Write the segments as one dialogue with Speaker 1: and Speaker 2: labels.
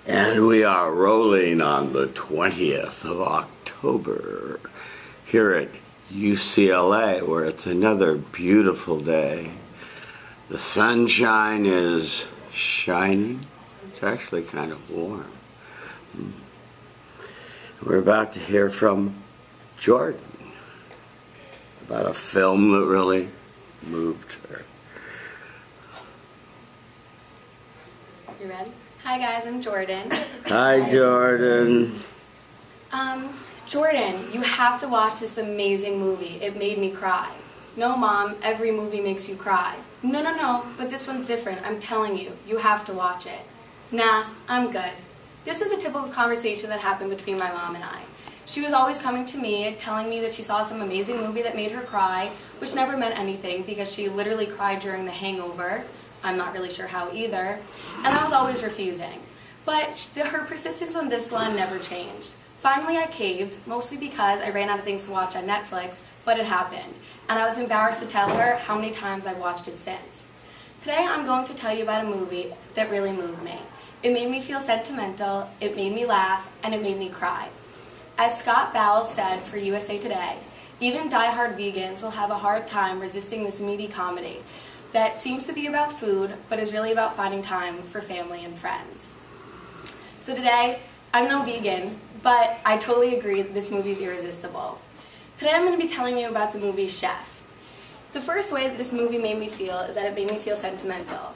Speaker 1: And we are rolling on the 20th of October here at UCLA, where it's another beautiful day. The sunshine is shining. It's actually kind of warm. We're about to hear from Jordan about a film that really moved her.
Speaker 2: You ready? Hi guys, I'm Jordan.
Speaker 1: Hi Jordan.
Speaker 2: Jordan, you have to watch this amazing movie. It made me cry. No, Mom, every movie makes you cry. No, but this one's different. I'm telling you, you have to watch it. Nah, I'm good. This was a typical conversation that happened between my mom and I. She was always coming to me, telling me that she saw some amazing movie that made her cry, which never meant anything because she literally cried during The Hangover. I'm not really sure how either. And I was always refusing. But her persistence on this one never changed. Finally, I caved, mostly because I ran out of things to watch on Netflix, but it happened. And I was embarrassed to tell her how many times I've watched it since. Today, I'm going to tell you about a movie that really moved me. It made me feel sentimental, it made me laugh, and it made me cry. As Scott Bowles said for USA Today, even die-hard vegans will have a hard time resisting this meaty comedy that seems to be about food, but is really about finding time for family and friends. So today, I'm no vegan, but I totally agree that this movie is irresistible. Today I'm going to be telling you about the movie Chef. The first way that this movie made me feel is that it made me feel sentimental.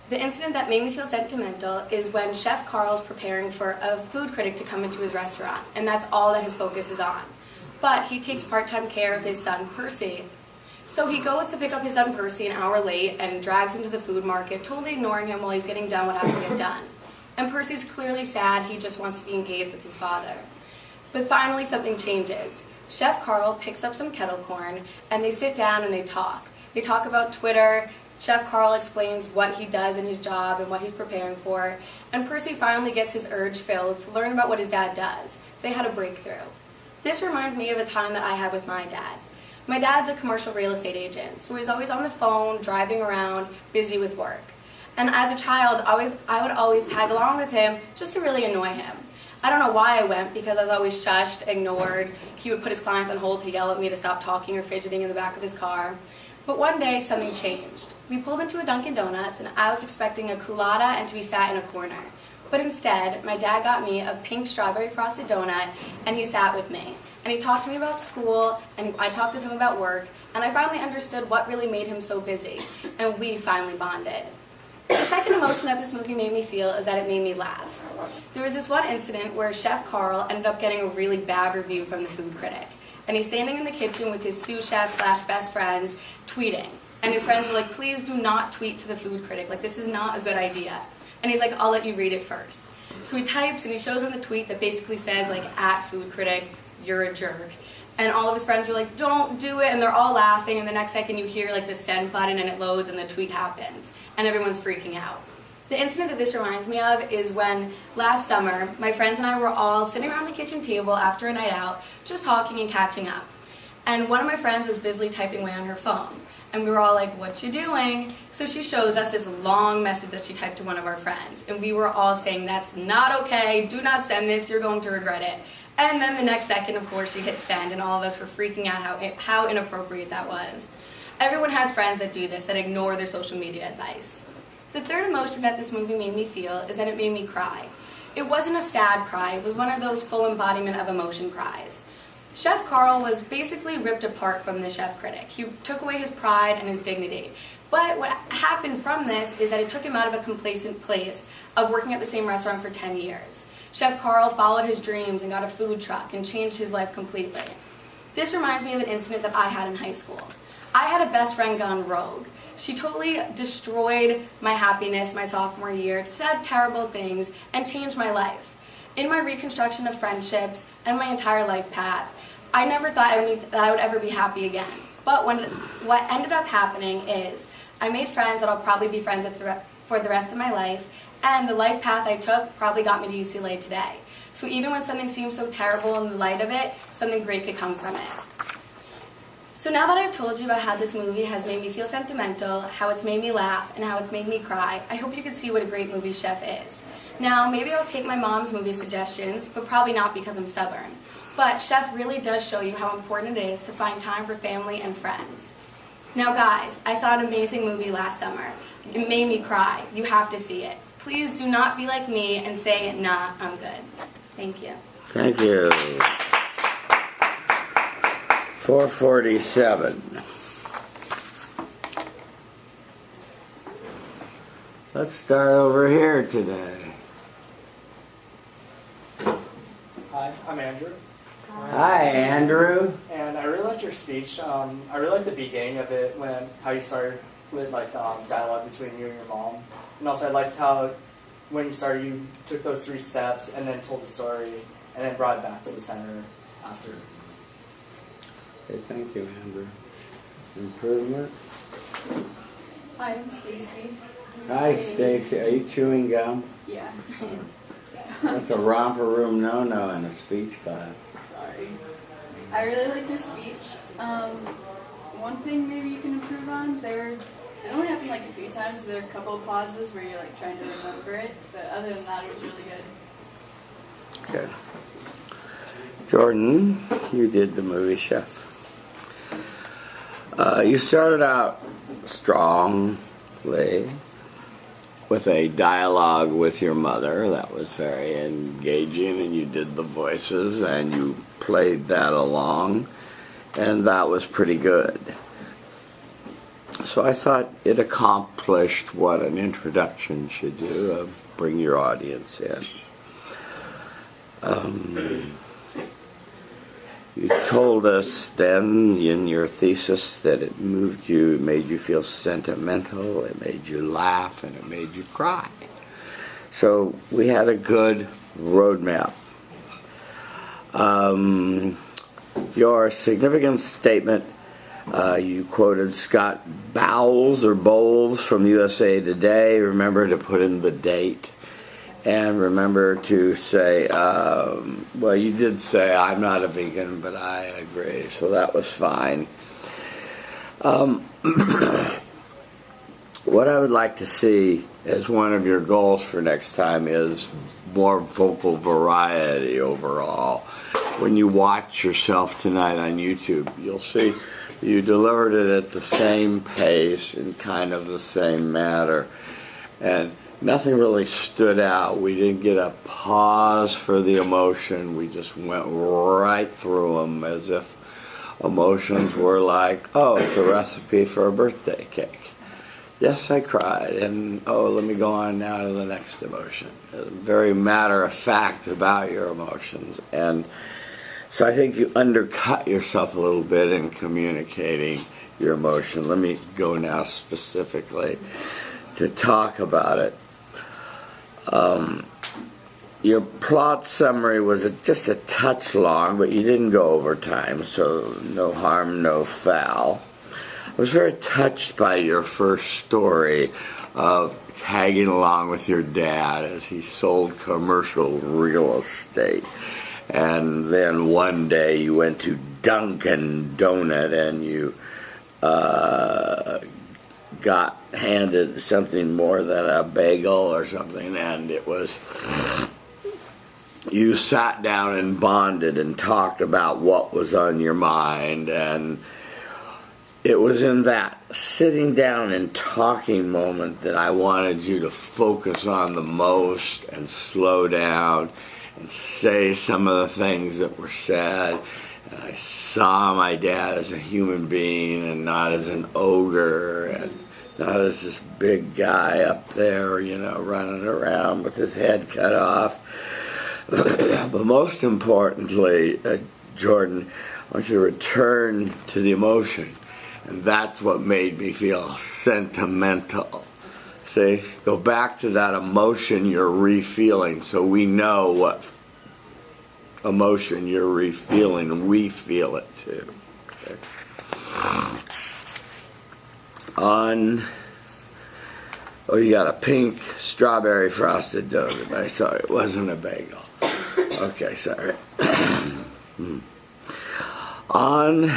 Speaker 2: The incident that made me feel sentimental is when Chef Carl's preparing for a food critic to come into his restaurant, and that's all that his focus is on. But he takes part-time care of his son, Percy. So he goes to pick up his son, Percy, an hour late and drags him to the food market, totally ignoring him while he's getting done what has to get done. And Percy's clearly sad, he just wants to be engaged with his father. But finally something changes. Chef Carl picks up some kettle corn and they sit down and they talk. They talk about Twitter. Chef Carl explains what he does in his job and what he's preparing for. And Percy finally gets his urge filled to learn about what his dad does. They had a breakthrough. This reminds me of a time that I had with my dad. My dad's a commercial real estate agent, so he's always on the phone, driving around, busy with work. And as a child, I would always tag along with him just to really annoy him. I don't know why I went, because I was always shushed, ignored. He would put his clients on hold to yell at me to stop talking or fidgeting in the back of his car. But one day, something changed. We pulled into a Dunkin' Donuts, and I was expecting a culotta and to be sat in a corner. But instead, my dad got me a pink strawberry frosted donut, and he sat with me. And he talked to me about school, and I talked with him about work, and I finally understood what really made him so busy, and we finally bonded. The second emotion that this movie made me feel is that it made me laugh. There was this one incident where Chef Carl ended up getting a really bad review from the food critic. And he's standing in the kitchen with his sous chef / best friends tweeting. And his friends were like, please do not tweet to the food critic. Like, this is not a good idea. And he's like, I'll let you read it first. So he types and he shows them the tweet that basically says, like, at food critic, you're a jerk. And all of his friends are like, don't do it, and they're all laughing, and the next second you hear like the send button and it loads and the tweet happens, and everyone's freaking out. The incident that this reminds me of is when last summer, my friends and I were all sitting around the kitchen table after a night out, just talking and catching up. And one of my friends was busily typing away on her phone. And we were all like, what you doing? So she shows us this long message that she typed to one of our friends. And we were all saying, that's not okay, do not send this, you're going to regret it. And then the next second, of course, she hit send, and all of us were freaking out how inappropriate that was. Everyone has friends that do this, that ignore their social media advice. The third emotion that this movie made me feel is that it made me cry. It wasn't a sad cry, it was one of those full embodiment of emotion cries. Chef Carl was basically ripped apart from the chef critic. He took away his pride and his dignity. But what happened from this is that it took him out of a complacent place of working at the same restaurant for 10 years. Chef Carl followed his dreams and got a food truck and changed his life completely. This reminds me of an incident that I had in high school. I had a best friend gone rogue. She totally destroyed my happiness my sophomore year, said terrible things, and changed my life. In my reconstruction of friendships and my entire life path, I never thought that I would ever be happy again. But what ended up happening is I made friends that I'll probably be friends with for the rest of my life, and the life path I took probably got me to UCLA today. So even when something seems so terrible in the light of it, something great could come from it. So now that I've told you about how this movie has made me feel sentimental, how it's made me laugh, and how it's made me cry, I hope you can see what a great movie Chef is. Now, maybe I'll take my mom's movie suggestions, but probably not because I'm stubborn. But Chef really does show you how important it is to find time for family and friends. Now guys, I saw an amazing movie last summer. It made me cry. You have to see it. Please do not be like me and say, nah, I'm good. Thank you.
Speaker 1: Thank you. 447. Let's start over here today.
Speaker 3: Hi, I'm Andrew.
Speaker 1: Hi, Andrew.
Speaker 3: And I really liked your speech. I really liked the beginning of it, when how you started with dialogue between you and your mom. And also I liked how when you started you took those 3 steps and then told the story and then brought it back to the center after.
Speaker 1: Okay, thank you, Andrew. Improvement?
Speaker 4: Hi, I'm Stacy.
Speaker 1: Hi, Stacy. Are you chewing gum?
Speaker 4: Yeah.
Speaker 1: That's a romper room no-no in a speech class.
Speaker 4: Sorry. I really liked your speech. One thing maybe you can improve on, it only happened like a few times, so there are a couple of pauses where you're like trying to remember it, but other than that, it was really good.
Speaker 1: Okay. Jordan, you did the movie Chef. You started out strongly with a dialogue with your mother that was very engaging, and you did the voices and you played that along, and that was pretty good. So I thought it accomplished what an introduction should do, of bring your audience in. You told us then in your thesis that it moved you, it made you feel sentimental, it made you laugh, and it made you cry. So we had a good roadmap. Your significant statement, you quoted Scott Bowles or Bowles from USA Today. Remember to put in the date. And remember to say, well, you did say, I'm not a vegan, but I agree. So that was fine. What I would like to see as one of your goals for next time is more vocal variety overall. When you watch yourself tonight on YouTube, you'll see you delivered it at the same pace in kind of the same manner. And nothing really stood out. We didn't get a pause for the emotion. We just went right through them as if emotions were like, oh, it's a recipe for a birthday cake. Yes, I cried, and oh, let me go on now to the next emotion. Very matter of fact about your emotions. And so I think you undercut yourself a little bit in communicating your emotion. Let me go now specifically to talk about it. Your plot summary was just a touch long, but you didn't go over time, so no harm, no foul. I was very touched by your first story of tagging along with your dad as he sold commercial real estate. And then one day you went to Dunkin' Donut and you got handed something more than a bagel or something, and it was, you sat down and bonded and talked about what was on your mind, and it was in that sitting down and talking moment that I wanted you to focus on the most and slow down and say some of the things that were said. And I saw my dad as a human being and not as an ogre and not as this big guy up there, you know, running around with his head cut off. But most importantly, Jordan, I want you to return to the emotion. And that's what made me feel sentimental. See, go back to that emotion you're re-feeling so we know what emotion you're re-feeling and we feel it too. Okay. Oh, you got a pink strawberry frosted donut. I saw it wasn't a bagel. Okay, sorry. On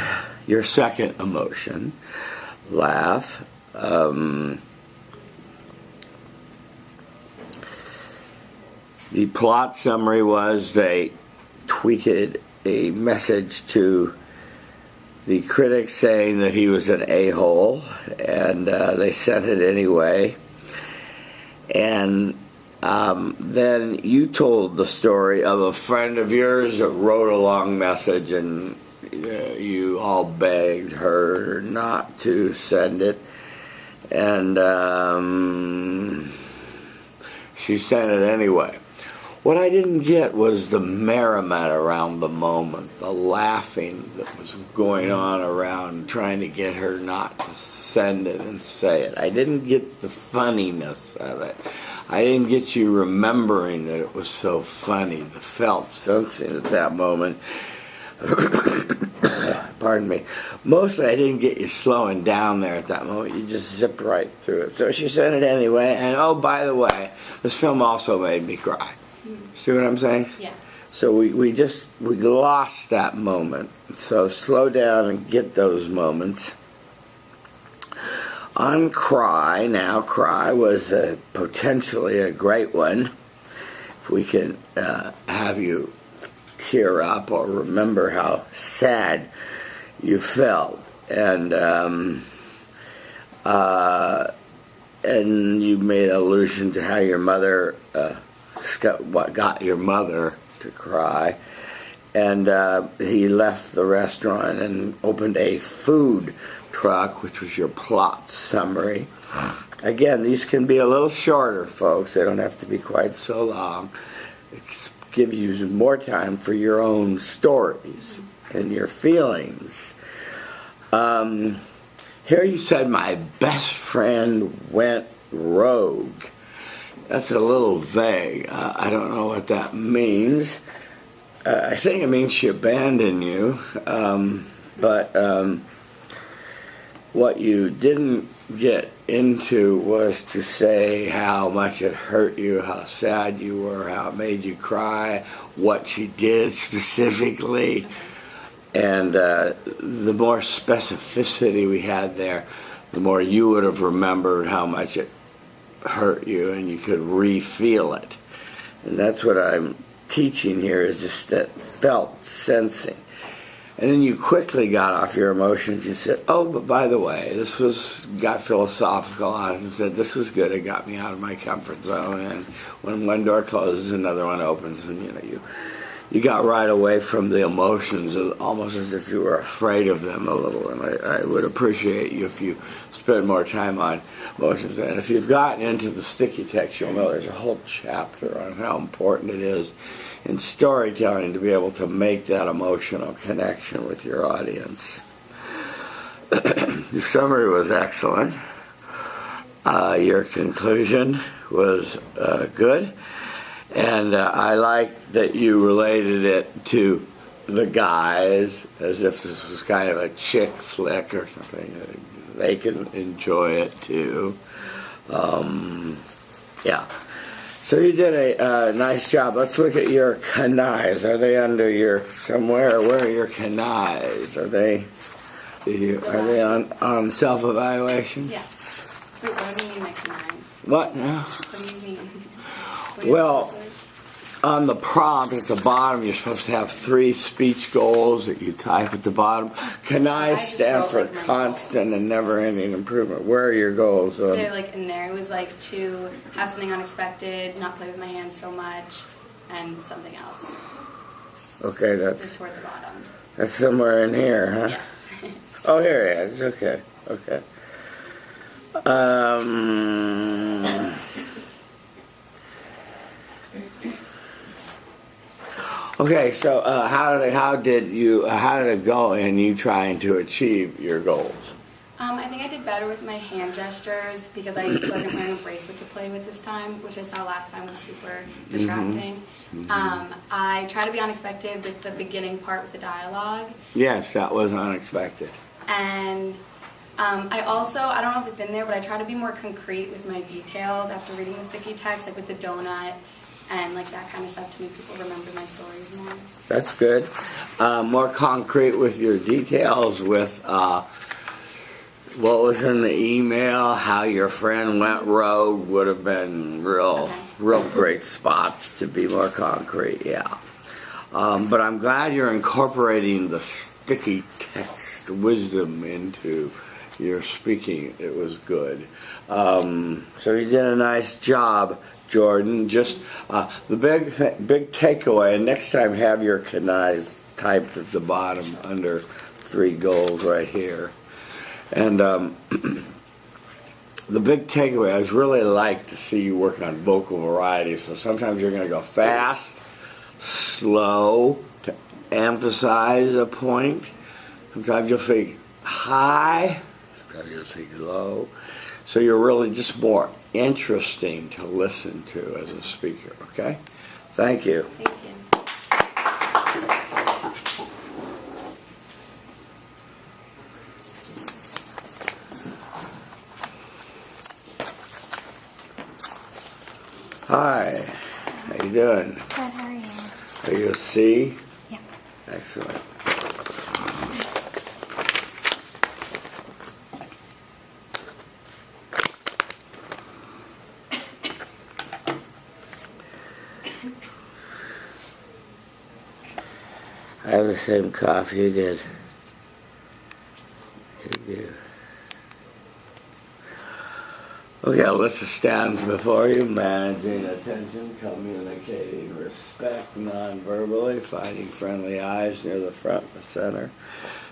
Speaker 1: your second emotion, laugh. The plot summary was they tweeted a message to the critics saying that he was an a-hole, and they sent it anyway. And then you told the story of a friend of yours that wrote a long message, and you all begged her not to send it. And she sent it anyway. What I didn't get was the merriment around the moment, the laughing that was going on around trying to get her not to send it and say it. I didn't get the funniness of it. I didn't get you remembering that it was so funny, the felt sensing at that moment. Pardon me. Mostly I didn't get you slowing down there at that moment. You just zipped right through it. So she sent it anyway. And oh, by the way, this film also made me cry. See what I'm saying?
Speaker 2: Yeah.
Speaker 1: So we lost that moment. So slow down and get those moments. On Cry, now Cry was potentially a great one. If we can have you tear up or remember how sad you felt. And you made allusion to how your mother... what got your mother to cry. And he left the restaurant and opened a food truck, which was your plot summary. Again, these can be a little shorter, folks. They don't have to be quite so long. It gives you more time for your own stories and your feelings. Here you said, my best friend went rogue. That's a little vague. I don't know what that means. I think it means she abandoned you. But what you didn't get into was to say how much it hurt you, how sad you were, how it made you cry, what she did specifically. And the more specificity we had there, the more you would have remembered how much it hurt you, and you could re-feel it. And that's what I'm teaching here, is just that felt sensing. And then you quickly got off your emotions. You said, oh, but by the way, got philosophical on it and said, this was good. It got me out of my comfort zone. And when one door closes, another one opens. And you got right away from the emotions, almost as if you were afraid of them a little. And I would appreciate you if you spend more time on emotions. And if you've gotten into the sticky text, you'll know there's a whole chapter on how important it is in storytelling to be able to make that emotional connection with your audience. Your summary was excellent. Your conclusion was good. And I like that you related it to the guys, as if this was kind of a chick flick or something. They can enjoy it too. Yeah. So you did a nice job. Let's look at your canais. Are they under your somewhere? Where are your canais? Are they on self-evaluation?
Speaker 2: Yeah. Wait, what do you mean by canais?
Speaker 1: What now?
Speaker 2: What do you mean?
Speaker 1: Well, on the prompt at the bottom, you're supposed to have 3 speech goals that you type at the bottom. Canais stand for constant and never-ending improvement. Where are your goals?
Speaker 2: They're like in there. It was like to have something unexpected, not play with my hands so much, and something else.
Speaker 1: Okay,
Speaker 2: Just
Speaker 1: that's
Speaker 2: toward the bottom.
Speaker 1: that's somewhere in here, huh?
Speaker 2: Yes.
Speaker 1: Oh, here it is. Okay. Okay, so how did it go in you trying to achieve your goals?
Speaker 2: I think I did better with my hand gestures because I wasn't wearing a bracelet to play with this time, which I saw last time was super distracting. I try to be unexpected with the beginning part with the dialogue.
Speaker 1: Yes, that was unexpected.
Speaker 2: And I also, I don't know if it's in there, but I try to be more concrete with my details after reading the sticky text, like with the donut. and like that kind of stuff to make people remember my stories more.
Speaker 1: That's good. More concrete with your details with what was in the email, how your friend went rogue would have been real great spots to be more concrete, yeah. But I'm glad you're incorporating the sticky text wisdom into your speaking. It was good. So you did a nice job, Jordan. Just the big takeaway, and next time have your canais typed at the bottom under 3 goals right here. And the big takeaway, I really like to see you work on vocal variety. So sometimes you're going to go fast, slow to emphasize a point. Sometimes you'll speak high, sometimes you'll speak low. So you're really just more interesting to listen to as a speaker, okay? Thank you.
Speaker 2: Thank you.
Speaker 1: Hi, how you doing?
Speaker 5: Good, how are you?
Speaker 1: Are you a C?
Speaker 5: Yeah.
Speaker 1: Excellent. I have the same cough you did. You do. Okay, a list of stands before you: managing attention, communicating respect non-verbally, finding friendly eyes near the front and the center.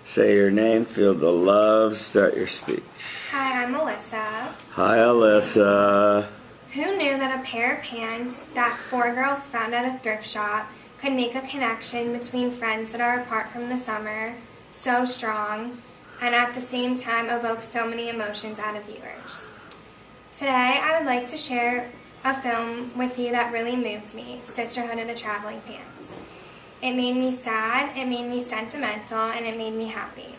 Speaker 1: Say your name, feel the love, start your speech.
Speaker 5: Hi, I'm Alyssa.
Speaker 1: Hi, Alyssa.
Speaker 5: Who knew that a pair of pants that 4 girls found at a thrift shop could make a connection between friends that are apart from the summer so strong and at the same time evoke so many emotions out of viewers? Today, I would like to share a film with you that really moved me, Sisterhood of the Traveling Pants. It made me sad, it made me sentimental, and it made me happy.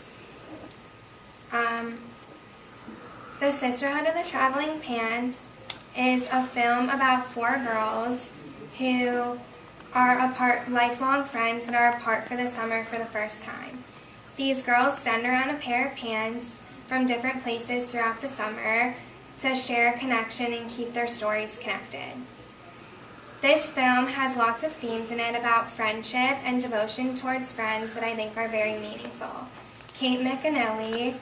Speaker 5: The Sisterhood of the Traveling Pants is a film about 4 girls who are lifelong friends that are apart for the summer for the first time. These girls send around a pair of pants from different places throughout the summer to share a connection and keep their stories connected. This film has lots of themes in it about friendship and devotion towards friends that I think are very meaningful. Kate McAnally,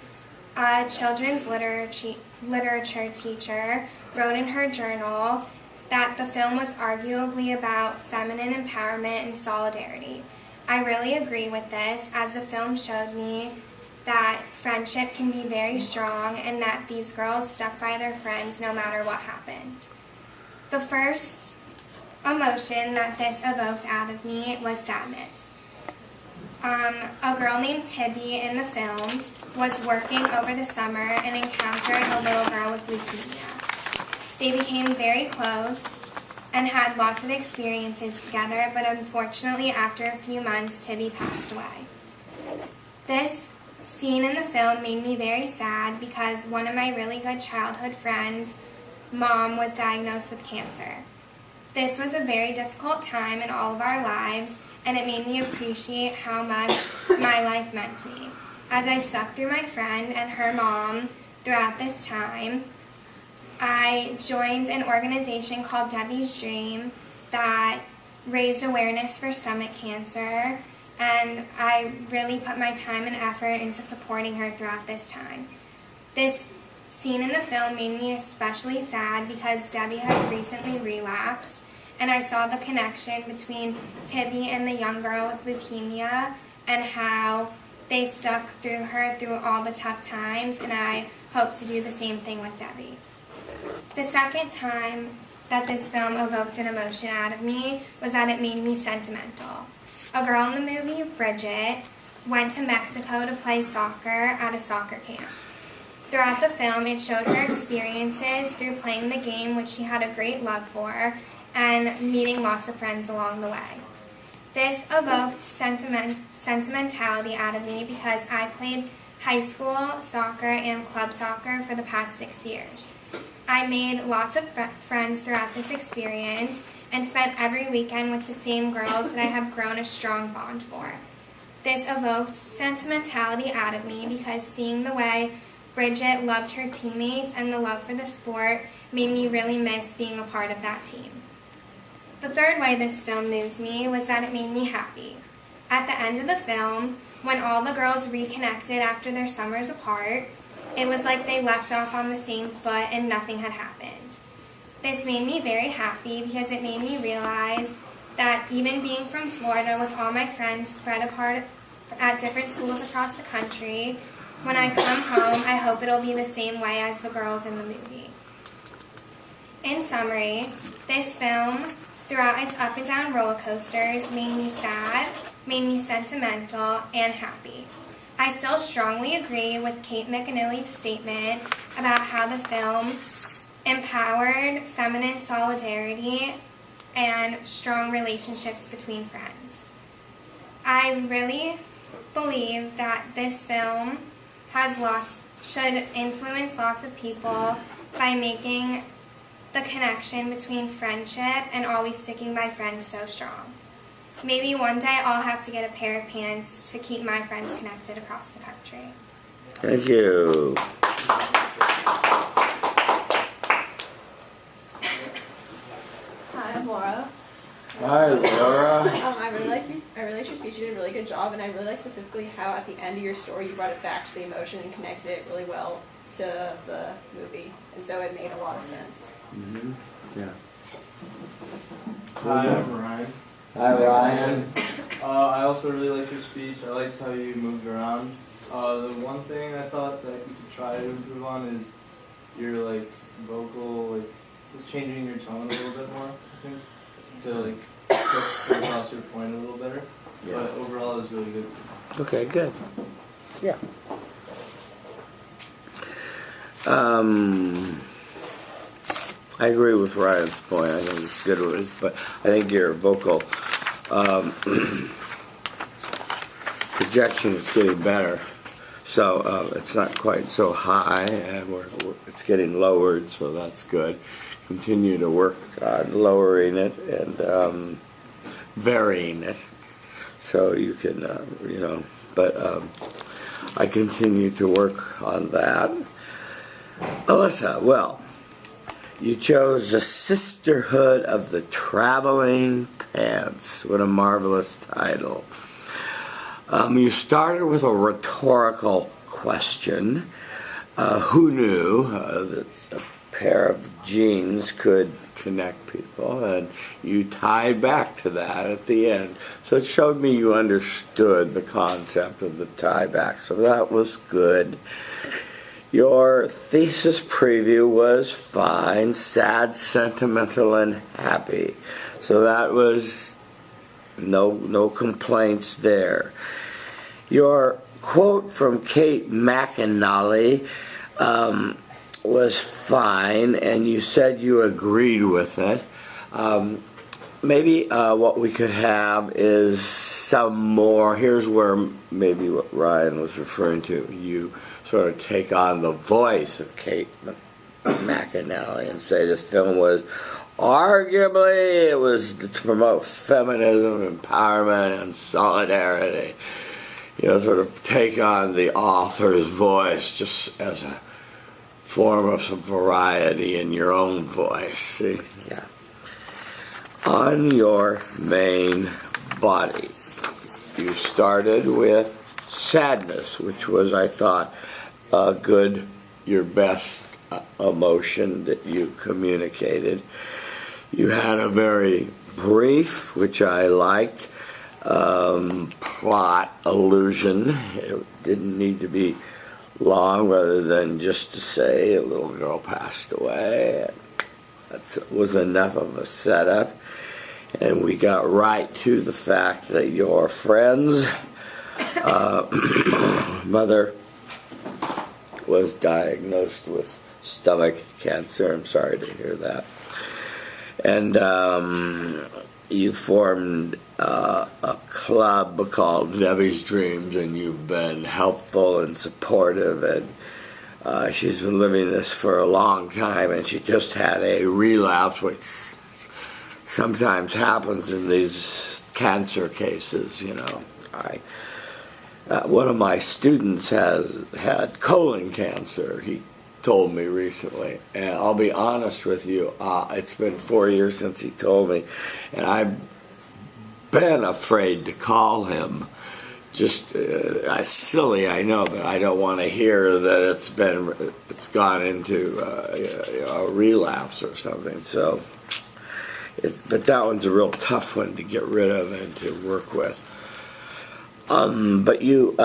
Speaker 5: a children's literature teacher, wrote in her journal that the film was arguably about feminine empowerment and solidarity. I really agree with this, as the film showed me that friendship can be very strong and that these girls stuck by their friends no matter what happened. The first emotion that this evoked out of me was sadness. A girl named Tibby in the film was working over the summer and encountered a little girl with leukemia. They became very close and had lots of experiences together, but unfortunately after a few months, Tibby passed away. This scene in the film made me very sad because one of my really good childhood friends' mom was diagnosed with cancer. This was a very difficult time in all of our lives, and it made me appreciate how much my life meant to me. As I stuck through my friend and her mom throughout this time, I joined an organization called Debbie's Dream that raised awareness for stomach cancer, and I really put my time and effort into supporting her throughout this time. This scene in the film made me especially sad because Debbie has recently relapsed, and I saw the connection between Tibby and the young girl with leukemia and how they stuck through her through all the tough times, and I hope to do the same thing with Debbie. The second time that this film evoked an emotion out of me was that it made me sentimental. A girl in the movie, Bridget, went to Mexico to play soccer at a soccer camp. Throughout the film, it showed her experiences through playing the game, which she had a great love for, and meeting lots of friends along the way. This evoked sentimentality out of me because I played high school soccer and club soccer for the past 6 years. I made lots of friends throughout this experience, and spent every weekend with the same girls that I have grown a strong bond for. This evoked sentimentality out of me because seeing the way Bridget loved her teammates and the love for the sport made me really miss being a part of that team. The third way this film moved me was that it made me happy. At the end of the film, when all the girls reconnected after their summers apart, it was like they left off on the same foot and nothing had happened. This made me very happy because it made me realize that even being from Florida with all my friends spread apart at different schools across the country, when I come home, I hope it'll be the same way as the girls in the movie. In summary, this film, throughout its up and down roller coasters, made me sad, made me sentimental, and happy. I still strongly agree with Kate McAnally's statement about how the film empowered feminine solidarity and strong relationships between friends. I really believe that this film should influence lots of people by making the connection between friendship and always sticking by friends so strong. Maybe one day I'll have to get a pair of pants to keep my friends connected across the country.
Speaker 1: Thank you.
Speaker 6: Hi, I'm Laura.
Speaker 1: Hi, Laura.
Speaker 6: I really liked your speech. You did a really good job, and I really like specifically how at the end of your story you brought it back to the emotion and connected it really well to the movie, and so it made a lot of sense.
Speaker 1: Mm-hmm. Yeah.
Speaker 7: Hi, I'm Ryan.
Speaker 1: Hi, Ryan.
Speaker 7: I also really liked your speech. I liked how you moved around. The one thing I thought that you could try to improve on is your vocal, just changing your tone a little bit more, I think, to get across your point a little better.
Speaker 1: Yeah.
Speaker 7: But overall, it was really good.
Speaker 1: Okay, good. Yeah. I agree with Ryan's point. I think it's good, but I think your vocal projection is getting better. So it's not quite so high, and it's getting lowered, so that's good. Continue to work on lowering it and varying it, so you can, But I continue to work on that. Alyssa, well, you chose The Sisterhood of the Traveling Pants. What a marvelous title. You started with a rhetorical question. Who knew that a pair of jeans could connect people? And you tied back to that at the end. So it showed me you understood the concept of the tie back. So that was good. Your thesis preview was fine, sad, sentimental, and happy. So that was no complaints there. Your quote from Kate McAnally was fine, and you said you agreed with it. Maybe what we could have is some more. Here's where maybe what Ryan was referring to. You sort of take on the voice of Kate McAnally and say this film was arguably it was to promote feminism, empowerment, and solidarity. Sort of take on the author's voice just as a form of some variety in your own voice. See? Yeah. On your main body, you started with sadness, which was, I thought, your best emotion that you communicated. You had a very brief, which I liked, plot allusion. It didn't need to be long, rather than just to say a little girl passed away. That was enough of a setup. And we got right to the fact that your friend's mother was diagnosed with stomach cancer. I'm sorry to hear that. And you formed a club called Debbie's Dreams, and you've been helpful and supportive, and she's been living this for a long time, and she just had a relapse, which sometimes happens in these cancer cases. One of my students has had colon cancer. He told me recently, and I'll be honest with you, it's been 4 years since he told me, and I've been afraid to call him. Just silly, I know, but I don't want to hear that it's gone into a relapse or something. So, but that one's a real tough one to get rid of and to work with. But you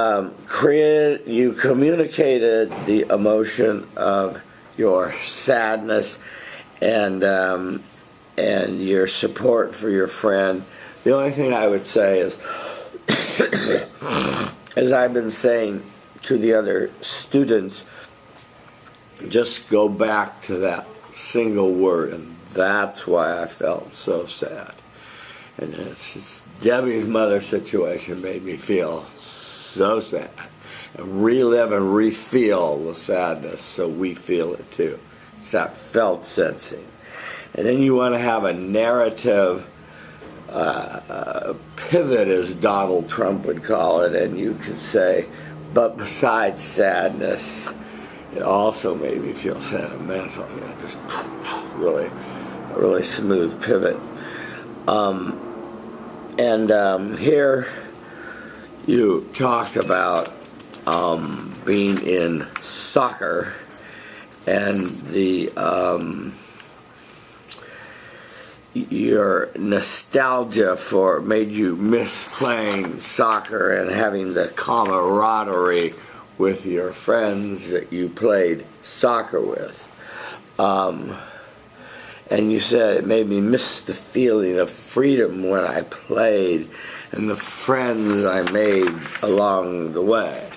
Speaker 1: communicated the emotion of your sadness and your support for your friend. The only thing I would say is, as I've been saying to the other students, just go back to that single word, and that's why I felt so sad. And Debbie's mother situation made me feel so sad. And relive and refeel the sadness so we feel it too. It's that felt sensing. And then you want to have a narrative pivot, as Donald Trump would call it, and you could say, but besides sadness, it also made me feel sentimental. Just really, really smooth pivot. Here you talked about being in soccer and your nostalgia for made you miss playing soccer and having the camaraderie with your friends that you played soccer with. And you said it made me miss the feeling of freedom when I played and the friends I made along the way.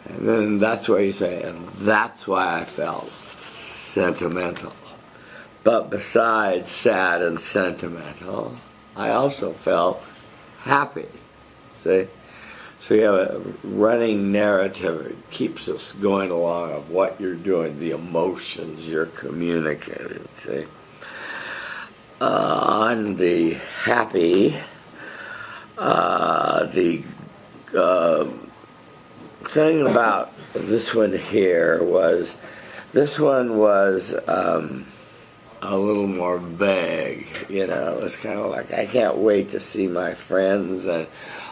Speaker 1: And then that's where you say, and that's why I felt sentimental. But besides sad and sentimental, I also felt happy. See? So you have a running narrative. It keeps us going along of what you're doing, the emotions you're communicating. See? On the happy, the thing about this one here was, this one was a little more vague. It's kind of like, I can't wait to see my friends, and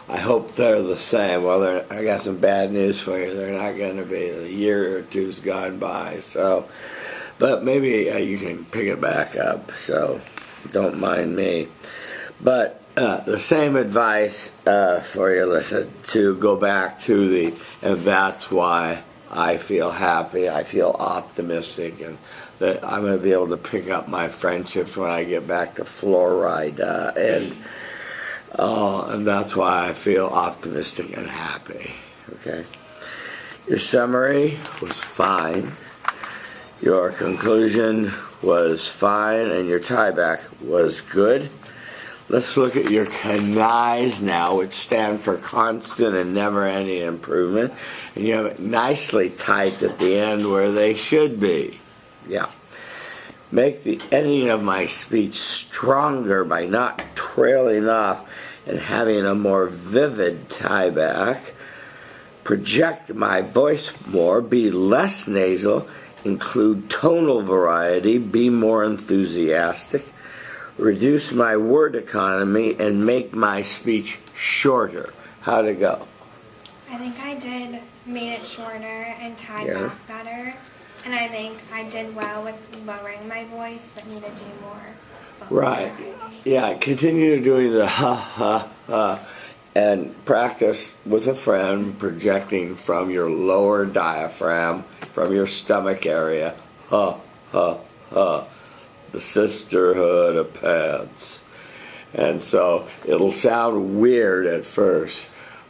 Speaker 1: I hope they're the same. Well, I got some bad news for you. They're not going to be. A year or two's gone by. So, but maybe you can pick it back up. So, don't mind me. But the same advice for you, listen, to go back to and that's why I feel happy. I feel optimistic, and that I'm going to be able to pick up my friendships when I get back to Florida, and that's why I feel optimistic and happy. Okay. Your summary was fine. Your conclusion was fine, and your tieback was good. Let's look at your canais now, which stand for constant and never-ending improvement. And you have it nicely typed at the end where they should be. Yeah. Make the ending of my speech stronger by not trailing off and having a more vivid tieback. Project my voice more, be less nasal, include tonal variety, be more enthusiastic. Reduce my word economy and make my speech shorter. How'd it go?
Speaker 5: I think I made it shorter and tied back better. And I think I did well with lowering my voice, but need to do more.
Speaker 1: Right. Yeah, continue doing the ha, and practice with a friend, projecting from your lower diaphragm, from your stomach area, ha, the sisterhood of pants. And so it'll sound weird at first,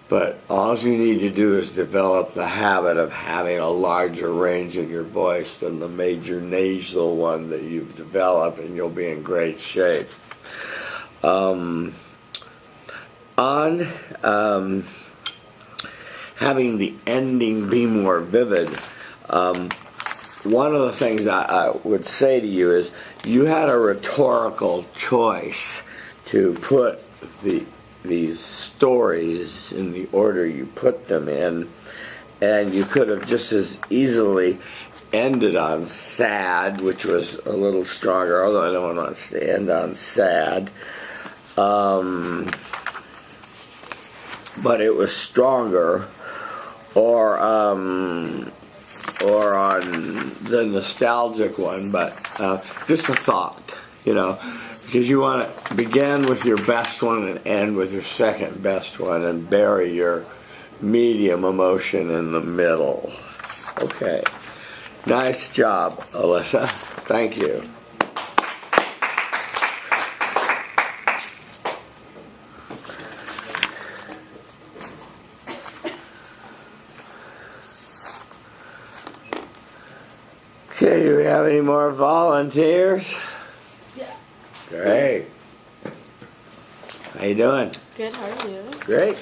Speaker 1: but all you need to do is develop the habit of having a larger range in your voice than the major nasal one that you've developed, and you'll be in great shape. On having the ending be more vivid, one of the things I would say to you is you had a rhetorical choice to put these stories in the order you put them in, and you could have just as easily ended on sad, which was a little stronger, although no one wants to end on sad. But it was stronger, or on the nostalgic one, but just a thought, because you want to begin with your best one and end with your second best one and bury your medium emotion in the middle. Okay. Nice job, Alyssa. Thank you. Okay, do we have any more volunteers?
Speaker 8: Yeah.
Speaker 1: Great. How you doing?
Speaker 8: Good, how are you?
Speaker 1: Great.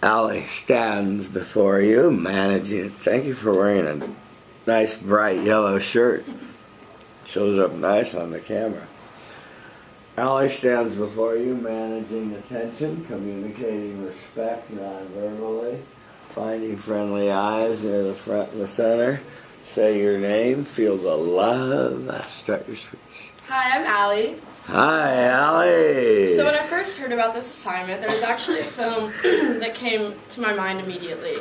Speaker 1: Allie stands before you, managing. Thank you for wearing a nice bright yellow shirt. Shows up nice on the camera. Allie stands before you, managing attention, communicating respect non-verbally, finding friendly eyes near the front and the center. Say your name, feel the love. Start your speech.
Speaker 8: Hi, I'm Allie.
Speaker 1: Hi, Allie.
Speaker 8: So when I first heard about this assignment, there was actually a film that came to my mind immediately.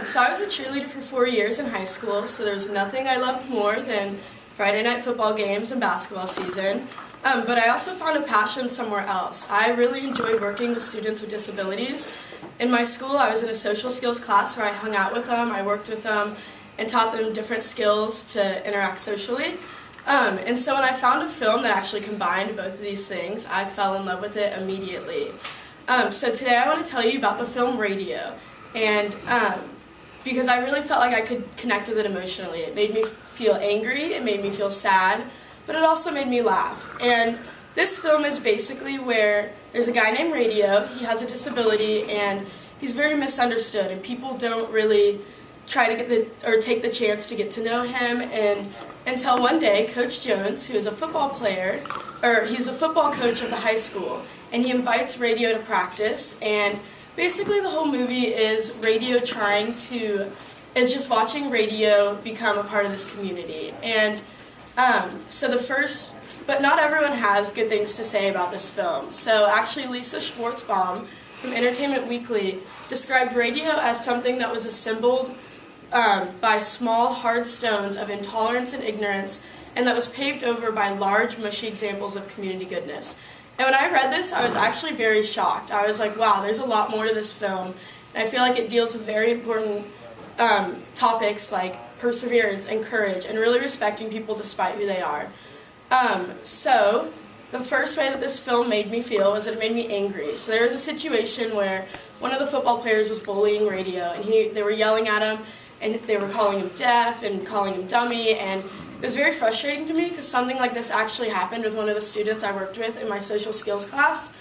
Speaker 8: So I was a cheerleader for 4 years in high school, so there's nothing I loved more than Friday night football games and basketball season. But I also found a passion somewhere else. I really enjoyed working with students with disabilities. In my school, I was in a social skills class where I hung out with them, I worked with them, and taught them different skills to interact socially. And so when I found a film that actually combined both of these things, I fell in love with it immediately. So today I want to tell you about the film Radio. And because I really felt like I could connect with it emotionally. It made me feel angry, it made me feel sad, but it also made me laugh. And this film is basically where there's a guy named Radio, he has a disability, and he's very misunderstood, and people don't really try to take the chance to get to know him, and until one day, Coach Jones, who is a football player, he's a football coach at the high school, and he invites Radio to practice, and basically the whole movie is just watching Radio become a part of this community. And but not everyone has good things to say about this film. So actually Lisa Schwartzbaum from Entertainment Weekly described Radio as something that was assembled by small, hard stones of intolerance and ignorance, and that was paved over by large, mushy examples of community goodness. And when I read this, I was actually very shocked. I was like, wow, there's a lot more to this film. And I feel like it deals with very important topics like perseverance and courage and really respecting people despite who they are. So the first way that this film made me feel was that it made me angry. So there was a situation where one of the football players was bullying Radio, and they were yelling at him, and they were calling him deaf and calling him dummy, and it was very frustrating to me because something like this actually happened with one of the students I worked with in my social skills class.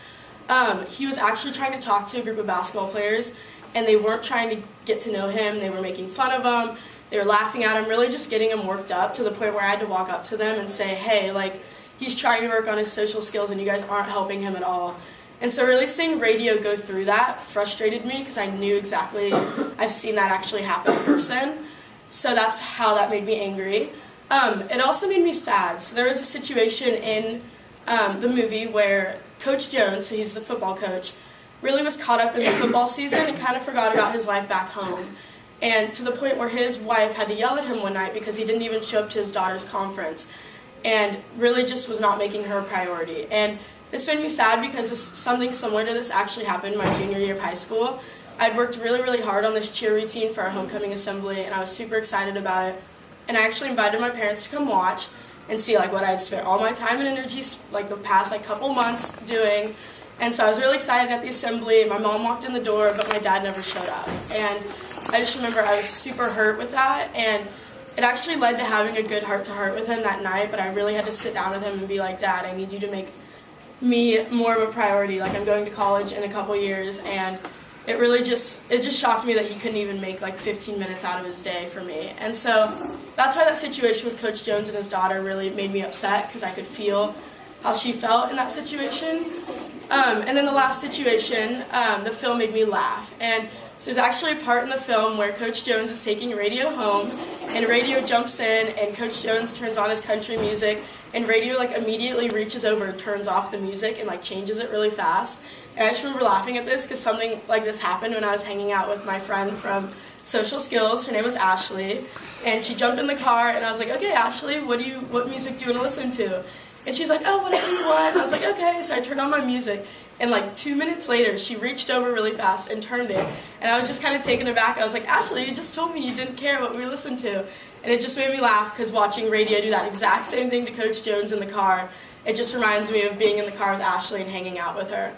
Speaker 8: He was actually trying to talk to a group of basketball players, and they weren't trying to get to know him. They were making fun of him. They were laughing at him, really just getting him worked up to the point where I had to walk up to them and say, hey, like, he's trying to work on his social skills and you guys aren't helping him at all. And so really seeing Radio go through that frustrated me because I knew exactly, I've seen that actually happen in person. So that's how that made me angry. It also made me sad. So there was a situation in the movie where Coach Jones, so he's the football coach, really was caught up in the football season and kind of forgot about his life back home. And to the point where his wife had to yell at him one night because he didn't even show up to his daughter's conference and really just was not making her a priority. And this made me sad because something similar to this actually happened my junior year of high school. I'd worked really, really hard on this cheer routine for our homecoming assembly, and I was super excited about it. And I actually invited my parents to come watch and see like what I'd spent all my time and energy like the past couple months doing. And so I was really excited at the assembly. My mom walked in the door, but my dad never showed up. And I just remember I was super hurt with that. And it actually led to having a good heart-to-heart with him that night, but I really had to sit down with him and be like, Dad, I need you to make me more of a priority. Like, I'm going to college in a couple years, and it just shocked me that he couldn't even make like 15 minutes out of his day for me. And so that's why that situation with Coach Jones and his daughter really made me upset, because I could feel how she felt in that situation. And then the last situation, the film made me laugh. And so there's actually a part in the film where Coach Jones is taking Radio home, and Radio jumps in, and Coach Jones turns on his country music, and Radio like immediately reaches over and turns off the music and like changes it really fast. And I just remember laughing at this because something like this happened when I was hanging out with my friend from Social Skills. Her name was Ashley, and she jumped in the car, and I was like, okay, Ashley, what music do you want to listen to? And she's like, oh, whatever you want. I was like, okay. So I turned on my music, and like 2 minutes later, she reached over really fast and turned it. And I was just kind of taken aback. I was like, Ashley, you just told me you didn't care what we listened to. And it just made me laugh, because watching Radio do that exact same thing to Coach Jones in the car, it just reminds me of being in the car with Ashley and hanging out with her.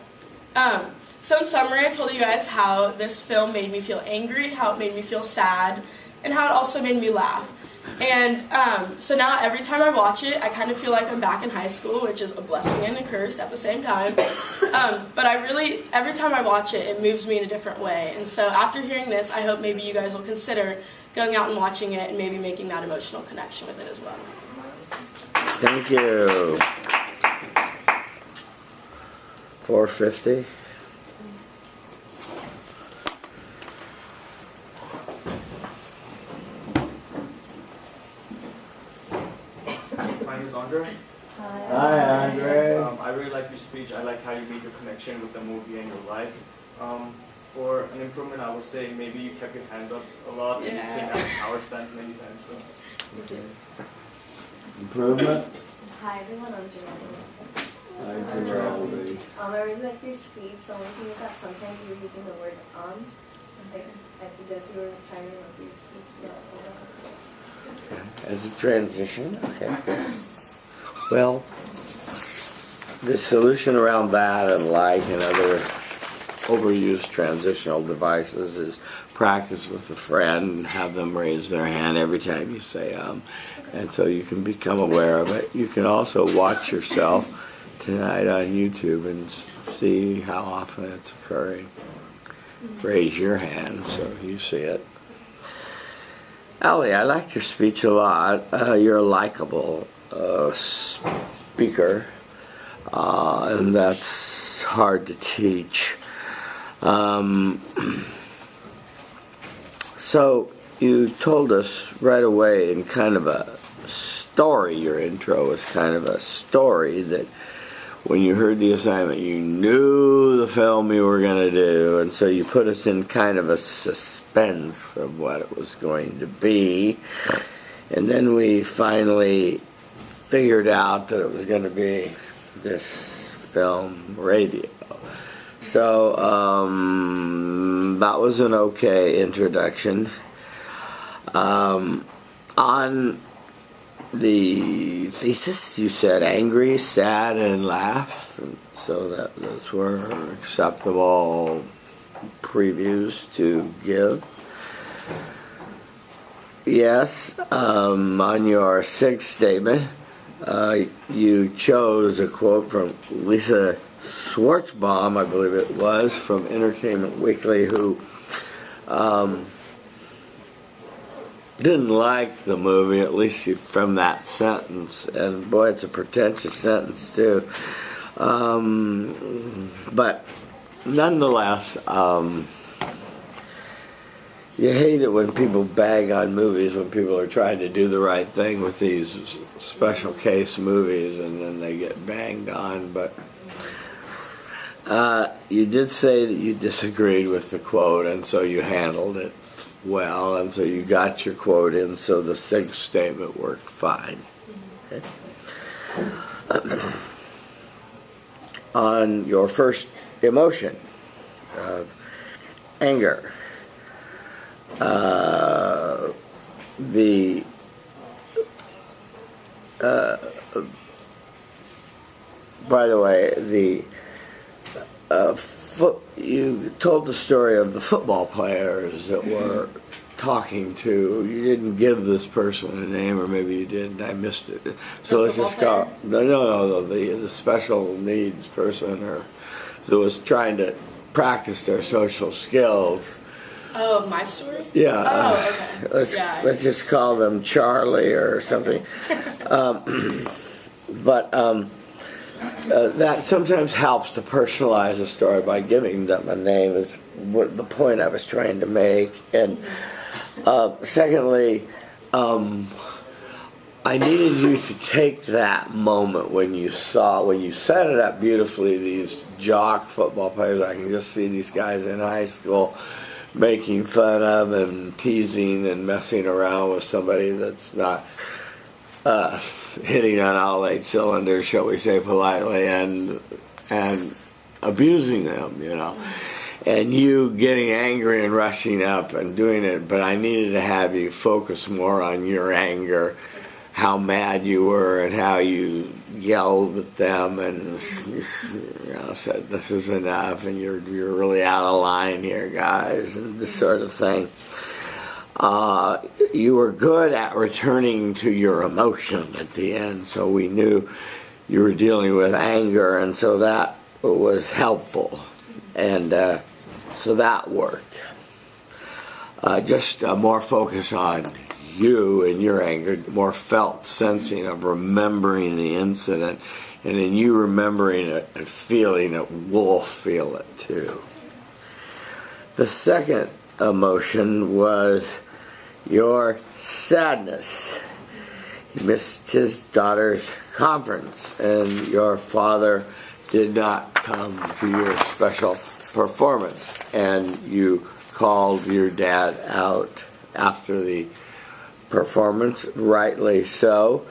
Speaker 8: So in summary, I told you guys how this film made me feel angry, how it made me feel sad, and how it also made me laugh. And so now every time I watch it, I kind of feel like I'm back in high school, which is a blessing and a curse at the same time. But every time I watch it, it moves me in a different way. And so after hearing this, I hope maybe you guys will consider going out and watching it and maybe making that emotional connection with it as well.
Speaker 1: Thank you. 450.
Speaker 9: My name is Andre.
Speaker 1: Hi, Andre.
Speaker 9: I really like your speech. I like how you made your connection with the movie and your life. For an improvement, I would say maybe you kept your hands up a lot and you came out of power stance many times. So.
Speaker 1: Improvement?
Speaker 10: Hi everyone, I'm Janelle.
Speaker 1: Hi, Geraldine.
Speaker 10: I really like your speech. The only thing is that sometimes you're using the word I think as you were trying to remember your speech.
Speaker 1: Okay. As a transition, okay. Well, the solution around that and like and other overused transitional devices is practice with a friend and have them raise their hand every time you say and so you can become aware of it. You can also watch yourself tonight on YouTube and see how often it's occurring. Raise your hand so you see it. Allie, I like your speech a lot. You're a likable speaker, and that's hard to teach. So you told us right away in kind of a story, your intro was kind of a story that when you heard the assignment, you knew the film you were going to do, and so you put us in kind of a suspense of what it was going to be. And then we finally figured out that it was going to be this film, Radio. So that was an okay introduction. On the thesis, you said angry, sad, and laugh. So that those were acceptable previews to give. Yes, on your sixth statement, you chose a quote from Lisa Schwartzbaum, I believe it was, from Entertainment Weekly, who didn't like the movie, at least from that sentence. And boy, it's a pretentious sentence too. But nonetheless, you hate it when people bag on movies, when people are trying to do the right thing with these special case movies, and then they get banged on. But you did say that you disagreed with the quote, and so you handled it well, and so you got your quote in, so the sixth statement worked fine. Okay. On your first emotion of anger, by the way, you told the story of the football players that were talking to. You didn't give this person a name, or maybe you did, and I missed it. So let's just call the special needs person, or who was trying to practice their social skills.
Speaker 8: Oh, my story?
Speaker 1: Yeah.
Speaker 8: Oh, okay.
Speaker 1: Let's just call them Charlie or something. That sometimes helps to personalize a story by giving them a name, is what the point I was trying to make. And secondly, I needed you to take that moment when you set it up beautifully, these jock football players. I can just see these guys in high school making fun of and teasing and messing around with somebody that's not hitting on all 8 cylinders, shall we say politely, and abusing them, and you getting angry and rushing up and doing it. But I needed to have you focus more on your anger, how mad you were, and how you yelled at them and said, "This is enough," and you're really out of line here, guys, and this sort of thing. You were good at returning to your emotion at the end, so we knew you were dealing with anger, and so that was helpful, and so that worked. Just more focus on you and your anger, more felt sensing of remembering the incident, and then you remembering it and feeling it. We'll feel it too. The second emotion was your sadness. He missed his daughter's conference, and your father did not come to your special performance, and you called your dad out after the performance, rightly so,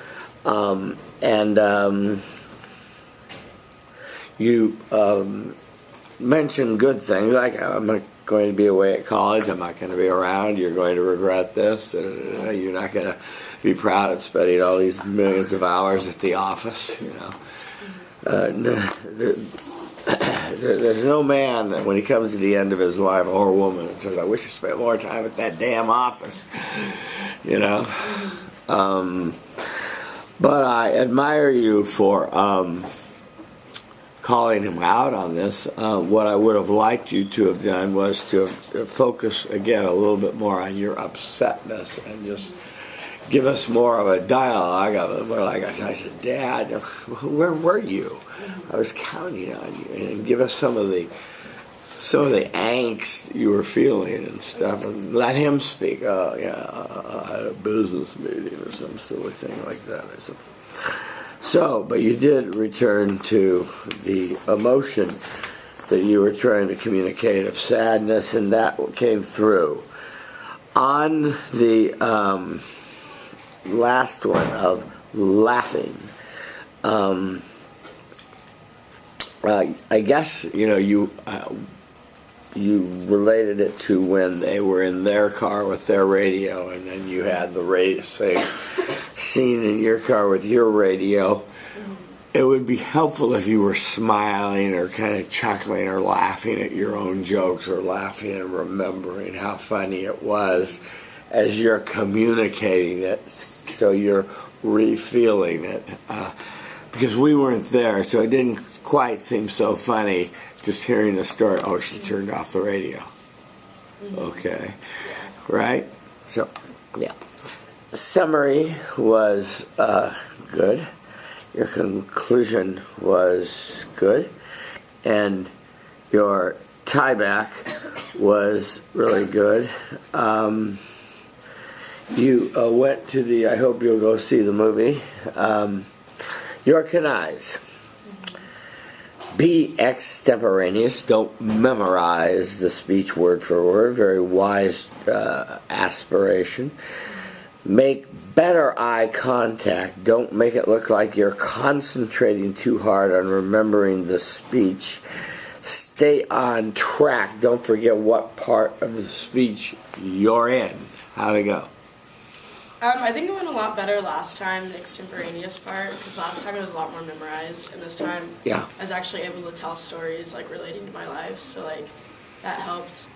Speaker 1: you mentioned good things like, I'm going to be away at college, I'm not going to be around, you're going to regret this, you're not going to be proud of spending all these millions of hours at the office, There's no man that when he comes to the end of his life, or woman, that says, "I wish I spent more time at that damn office," But I admire you for calling him out on this. What I would have liked you to have done was to focus again a little bit more on your upsetness and just give us more of a dialogue of it. More like I said, "Dad, where were you? I was counting on you," and give us some of the angst you were feeling and stuff, and let him speak. Oh yeah, I had a business meeting or some silly thing like that. I said. So, but you did return to the emotion that you were trying to communicate of sadness, and that came through. On the last one of laughing, I guess you related it to when they were in their car with their radio, and then you had the same scene in your car with your radio. It would be helpful if you were smiling or kind of chuckling or laughing at your own jokes, or laughing and remembering how funny it was as you're communicating it, so you're re-feeling it. Because we weren't there, so it didn't quite seem so funny just hearing the story. Oh, she turned off the radio. Okay. Right? So, yeah. The summary was good. Your conclusion was good. And your tieback was really good. You went to I hope you'll go see the movie, Your Canais. Be extemporaneous. Don't memorize the speech word for word. Very wise aspiration. Make better eye contact. Don't make it look like you're concentrating too hard on remembering the speech. Stay on track. Don't forget what part of the speech you're in. How'd it go?
Speaker 8: I think it went a lot better last time, the extemporaneous part, because last time it was a lot more memorized, and this time I was actually able to tell stories relating to my life, so that helped.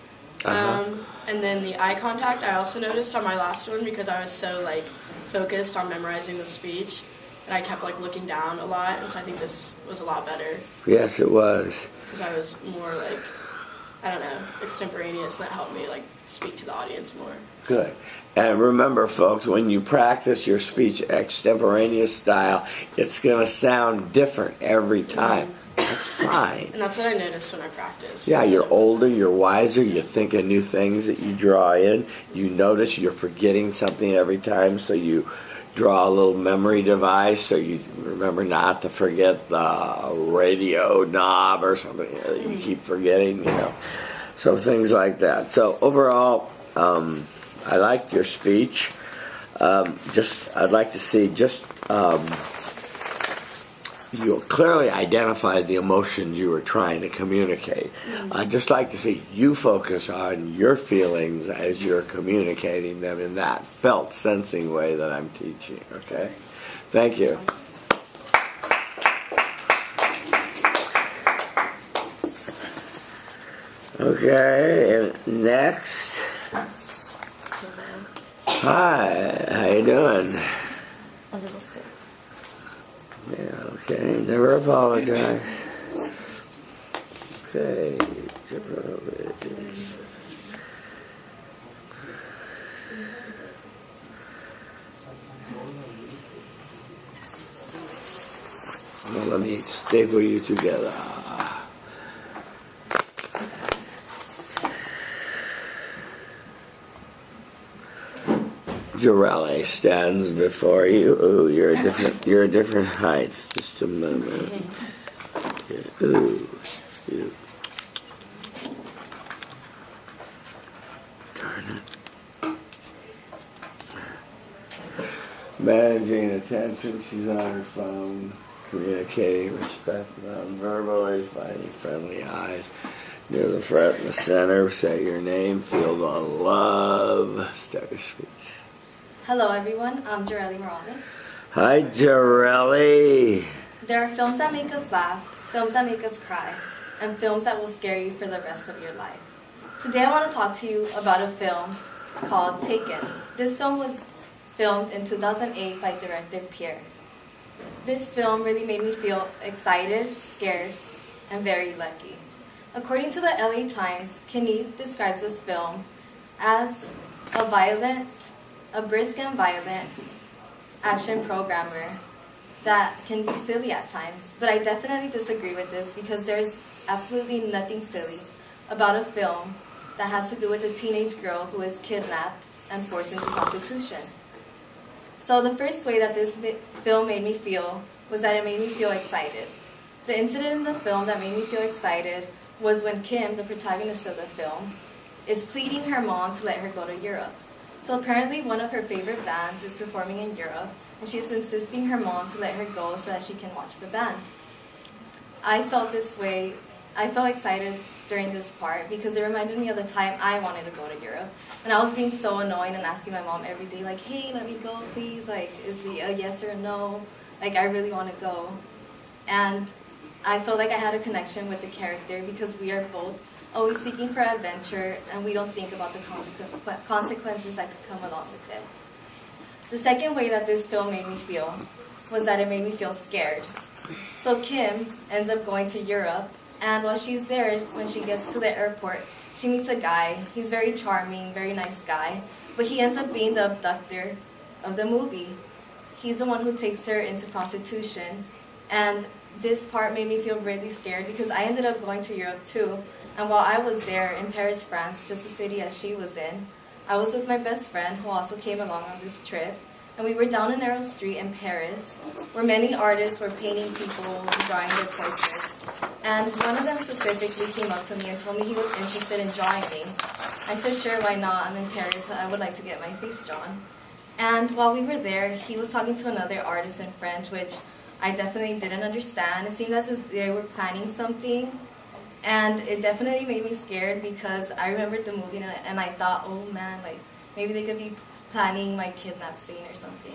Speaker 8: And then the eye contact I also noticed on my last one because I was so like focused on memorizing the speech and I kept like looking down a lot, and so I think this was a lot better
Speaker 1: Yes, it was.
Speaker 8: because I was more like, I don't know, extemporaneous, and that helped me like speak to the audience more.
Speaker 1: Good. And remember, folks, when you practice your speech extemporaneous style, it's going to sound different every time. That's fine.
Speaker 8: And that's what I noticed when I practiced.
Speaker 1: Yeah, you're older, you're wiser, you think of new things that you draw in. You notice you're forgetting something every time, so you draw a little memory device so you remember not to forget the radio knob or something that you keep forgetting, you know. So things like that. So overall, I liked your speech. I'd like to see you clearly identified the emotions you were trying to communicate. I'd just like to see you focus on your feelings as you're communicating them in that felt sensing way that I'm teaching, okay? Thank you. Okay, and next. Hi, how you doing?
Speaker 10: A little sick.
Speaker 1: Yeah, okay, never apologize. Okay, well, let me staple you together. Jarelli stands before you. Ooh, you're a different height. Just a moment. Okay. Ooh, shoot. Darn it. Managing attention, she's on her phone, communicating respect non-verbally, finding friendly eyes. Near the front and the center, say your name, feel the love. Start your speech.
Speaker 11: Hello everyone, I'm Jarelli Morales.
Speaker 1: Hi, Jarelli.
Speaker 11: There are films that make us laugh, films that make us cry, and films that will scare you for the rest of your life. Today I want to talk to you about a film called Taken. This film was filmed in 2008 by director Pierre. This film really made me feel excited, scared, and very lucky. According to the LA Times, Kenneth describes this film as a brisk and violent action programmer that can be silly at times. But I definitely disagree with this because there's absolutely nothing silly about a film that has to do with a teenage girl who is kidnapped and forced into prostitution. So the first way that this film made me feel was that it made me feel excited. The incident in the film that made me feel excited was when Kim, the protagonist of the film, is pleading her mom to let her go to Europe. So apparently one of her favorite bands is performing in Europe, and she is insisting her mom to let her go so that she can watch the band. I felt this way, I felt excited during this part because it reminded me of the time I wanted to go to Europe. And I was being so annoying and asking my mom every day, like, hey, let me go, please, like, is it a yes or a no? Like, I really want to go. And I felt like I had a connection with the character because we are both always seeking for adventure, and we don't think about the consequences that could come along with it. The second way that this film made me feel was that it made me feel scared. So Kim ends up going to Europe, and while she's there, when she gets to the airport, she meets a guy. He's very charming, very nice guy, but he ends up being the abductor of the movie. He's the one who takes her into prostitution, and this part made me feel really scared because I ended up going to Europe too. And while I was there in Paris, France, just the city as she was in, I was with my best friend who also came along on this trip. And we were down a narrow street in Paris where many artists were painting people, drawing their portraits. And one of them specifically came up to me and told me he was interested in drawing me. I said, sure, why not? I'm in Paris, so I would like to get my face drawn. And while we were there, he was talking to another artist in French, which I definitely didn't understand. It seemed as if they were planning something. And it definitely made me scared because I remembered the movie and I thought, oh man, like maybe they could be planning my kidnap scene or something.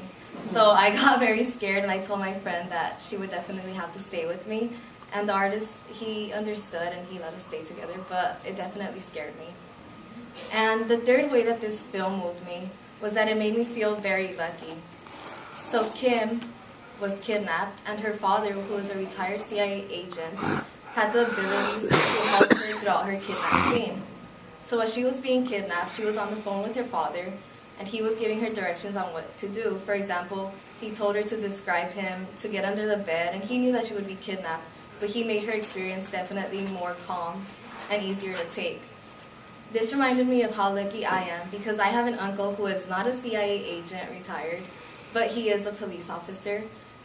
Speaker 11: So I got very scared and I told my friend that she would definitely have to stay with me. And the artist, he understood and he let us stay together, but it definitely scared me. And the third way that this film moved me was that it made me feel very lucky. So Kim was kidnapped, and her father, who was a retired CIA agent, had the abilities to help her throughout her kidnap scene. So as she was being kidnapped, she was on the phone with her father, and he was giving her directions on what to do. For example, he told her to describe him, to get under the bed, and he knew that she would be kidnapped, but he made her experience definitely more calm and easier to take. This reminded me of how lucky I am, because I have an uncle who is not a CIA agent retired, but he is a police officer.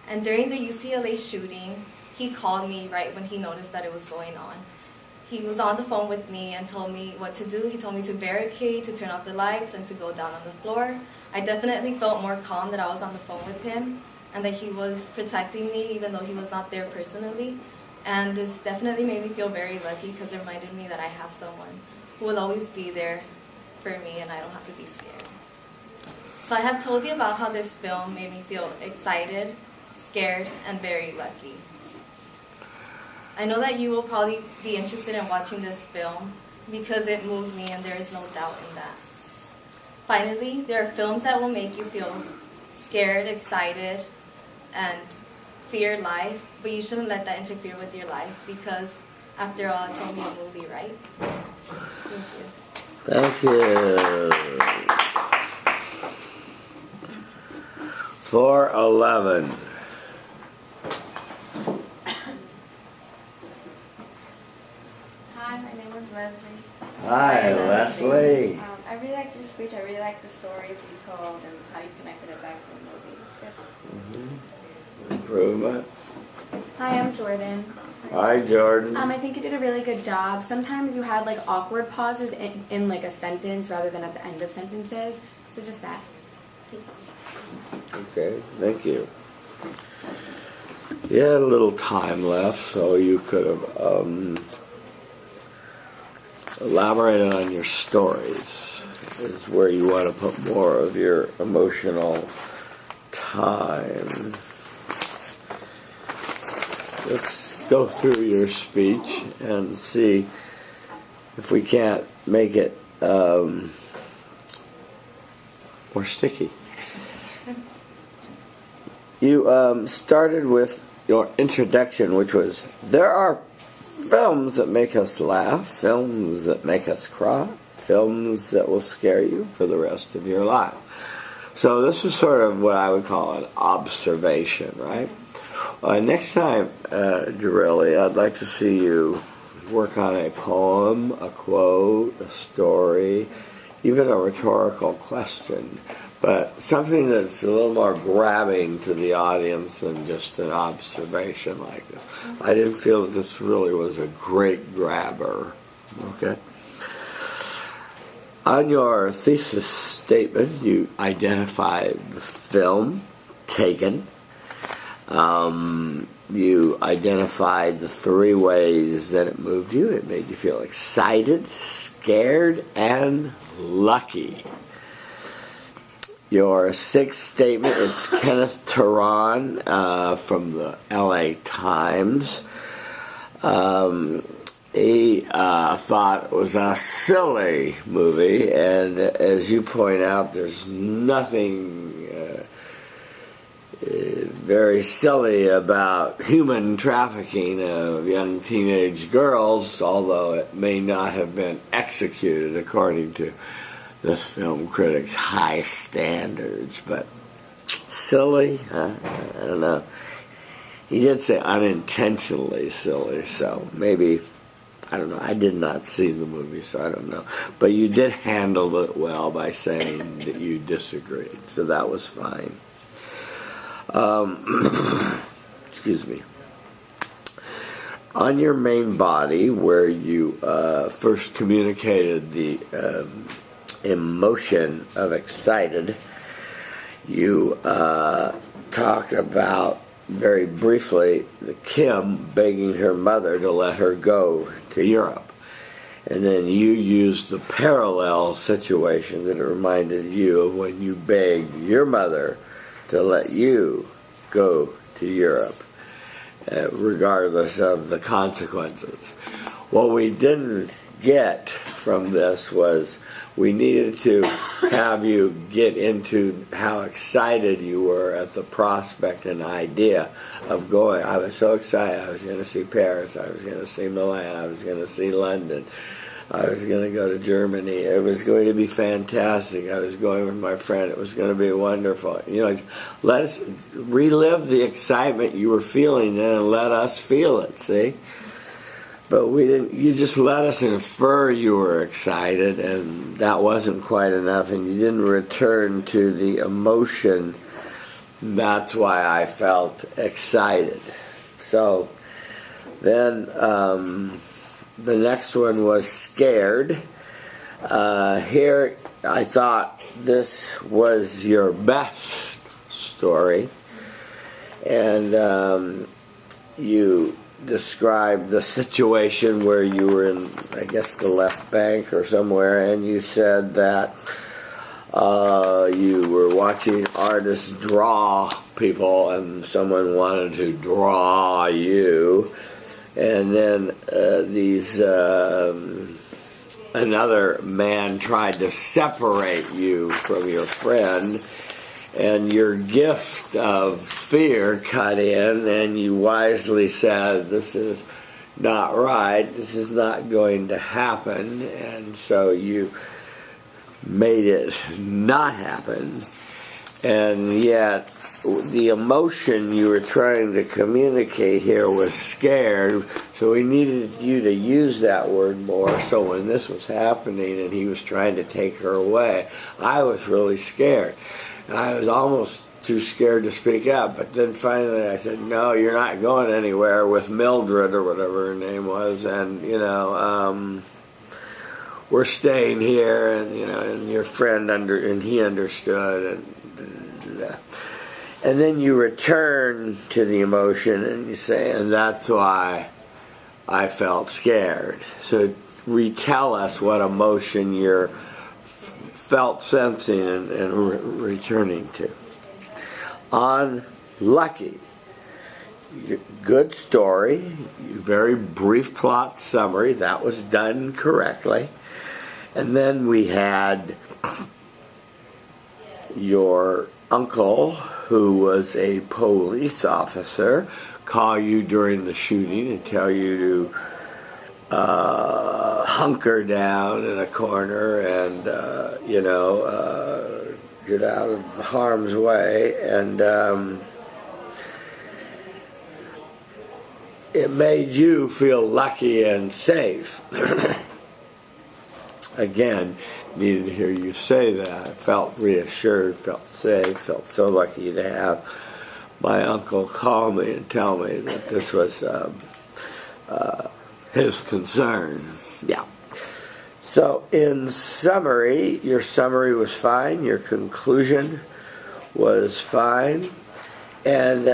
Speaker 11: And during the UCLA shooting, he called me right when he noticed that it was going on. He was on the phone with me and told me what to do. He told me to barricade, to turn off the lights, and to go down on the floor. I definitely felt more calm that I was on the phone with him and that he was protecting me even though he was not there personally. And this definitely made me feel very lucky because it reminded me that I have someone who will always be there for me and I don't have to be scared. So I have told you about how this film made me feel excited, scared, and very lucky. I know that you will probably be interested in watching this film because it moved me and there is no doubt in that. Finally, there are films that will make you feel scared, excited, and fear life, but you shouldn't let that interfere with your life because after all, it's only a movie, right? Thank you.
Speaker 1: Thank you. 411.
Speaker 12: Hi, my name is Leslie.
Speaker 1: Hi, Leslie.
Speaker 12: I really liked your speech. I really liked the stories you told and how you connected it back to the movie.
Speaker 1: Improvement.
Speaker 13: Hi, I'm Jordan.
Speaker 1: Hi, Jordan.
Speaker 13: I think you did a really good job. Sometimes you had like awkward pauses in like a sentence rather than at the end of sentences. So just that.
Speaker 1: Okay, thank you. You had a little time left, so you could have elaborated on your stories. Is where you want to put more of your emotional time. Let's go through your speech and see if we can't make it more sticky. You started with your introduction, which was, there are films that make us laugh, films that make us cry, films that will scare you for the rest of your life. So this is sort of what I would call an observation, right? Next time, Jarelli, I'd like to see you work on a poem, a quote, a story, even a rhetorical question, but something that's a little more grabbing to the audience than just an observation like this. I didn't feel that this really was a great grabber. Okay? On your thesis statement, you identified the film, Taken. You identified the 3 ways that it moved you. It made you feel excited, scared, and lucky. Your 6th statement, it's Kenneth Turan from the LA Times. He thought it was a silly movie, and as you point out, there's nothing very silly about human trafficking of young teenage girls, although it may not have been executed according to this film critic's high standards. But silly? I don't know. He did say unintentionally silly, so maybe, I don't know. I did not see the movie, so I don't know. But you did handle it well by saying that you disagreed, so that was fine. Excuse me. On your main body, where you first communicated the emotion of excited, you talked about very briefly the Kim begging her mother to let her go to Europe. And then you used the parallel situation that it reminded you of when you begged your mother to let you go to Europe, regardless of the consequences. What we didn't get from this was we needed to have you get into how excited you were at the prospect and idea of going. I was so excited. I was going to see Paris. I was going to see Milan. I was going to see London. I was going to go to Germany. It was going to be fantastic. I was going with my friend. It was going to be wonderful. You know, let us relive the excitement you were feeling then and let us feel it, see? But we didn't. You just let us infer you were excited, and that wasn't quite enough, and you didn't return to the emotion. That's why I felt excited. So then the next one was scared. Here I thought this was your best story, and you described the situation where you were in, I guess, the left bank or somewhere, and you said that you were watching artists draw people and someone wanted to draw you, and then another man tried to separate you from your friend, and your gift of fear cut in, and you wisely said, this is not right, this is not going to happen, and so you made it not happen. And yet the emotion you were trying to communicate here was scared, so we needed you to use that word more. So when this was happening and he was trying to take her away, I was really scared. And I was almost too scared to speak up, but then finally I said, no, you're not going anywhere with Mildred or whatever her name was, and we're staying here, and and your friend and he understood, and then you return to the emotion and you say, and that's why I felt scared. So retell us what emotion you're felt sensing and returning to. On Lucky, good story, very brief plot summary, that was done correctly. And then we had your uncle, who was a police officer, call you during the shooting and tell you to hunker down in a corner and get out of harm's way, and it made you feel lucky and safe. Again, needed to hear you say that. I felt reassured, felt safe, felt so lucky to have my uncle call me and tell me that this was his concern. Yeah. So in summary, your summary was fine, your conclusion was fine, and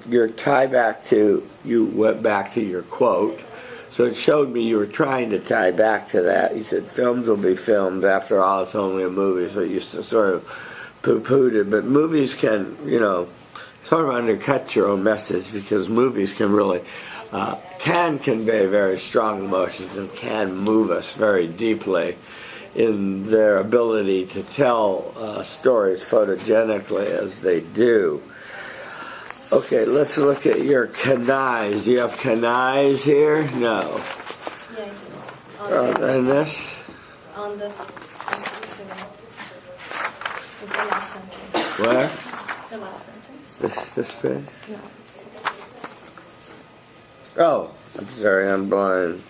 Speaker 1: your tie back to, you went back to your quote, so it showed me you were trying to tie back to that. You said, films will be filmed, after all it's only a movie, so you used to sort of poo-pooed it, but movies can, sort of undercut your own message, because movies can really can convey very strong emotions and can move us very deeply in their ability to tell stories photogenically as they do. Okay, let's look at your canais. Do you have canais here? No.
Speaker 11: Yeah, I do.
Speaker 1: And this?
Speaker 11: On the it's the last sentence.
Speaker 1: Where?
Speaker 11: The last sentence.
Speaker 1: This page?
Speaker 11: No.
Speaker 1: Oh, I'm sorry, I'm blind.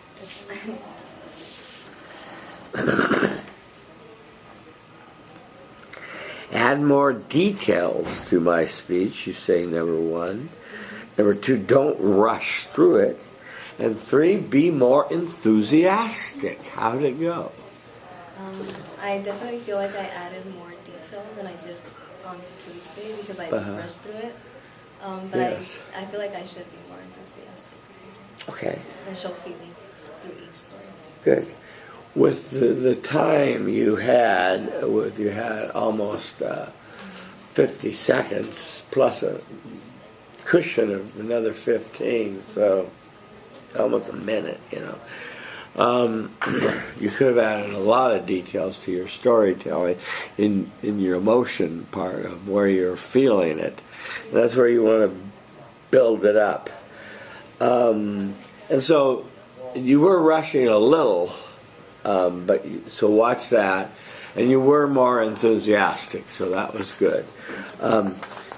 Speaker 1: Add more details to my speech, you say, number one. Number two, don't rush through it. And three, be more enthusiastic. How did it go?
Speaker 11: I definitely feel like I added more detail than I did on Tuesday because I just rushed through it. But yes. I feel like I should be more enthusiastic.
Speaker 1: Okay.
Speaker 11: And show feeling through each story.
Speaker 1: Good. With the time you had almost 50 seconds plus a cushion of another 15, so almost a minute, You could have added a lot of details to your storytelling in your emotion part of where you're feeling it. That's where you want to build it up. And so you were rushing a little, so watch that. And you were more enthusiastic, so that was good.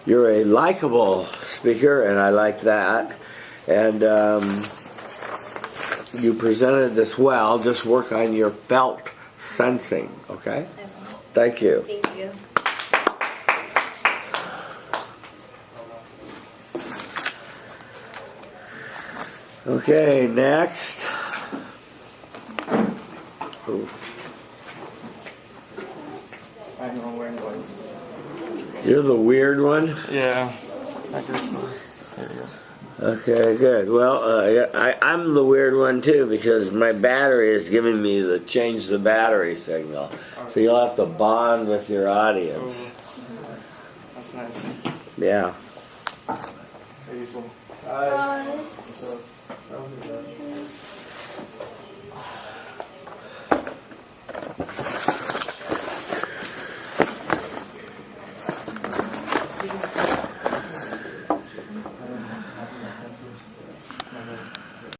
Speaker 1: You're a likable speaker, and I like that. And you presented this well. Just work on your felt sensing, okay? Thank you.
Speaker 11: Thank you.
Speaker 1: Okay, next. Ooh.
Speaker 3: I know I'm wearing white.
Speaker 1: You're the weird one?
Speaker 3: Yeah. I guess so. There you go.
Speaker 1: Okay, good. Well, I'm the weird one too because my battery is giving me the change the battery signal. So you'll have to bond with your audience.
Speaker 3: That's nice.
Speaker 1: Yeah.
Speaker 3: Beautiful.
Speaker 7: Hi. What's up?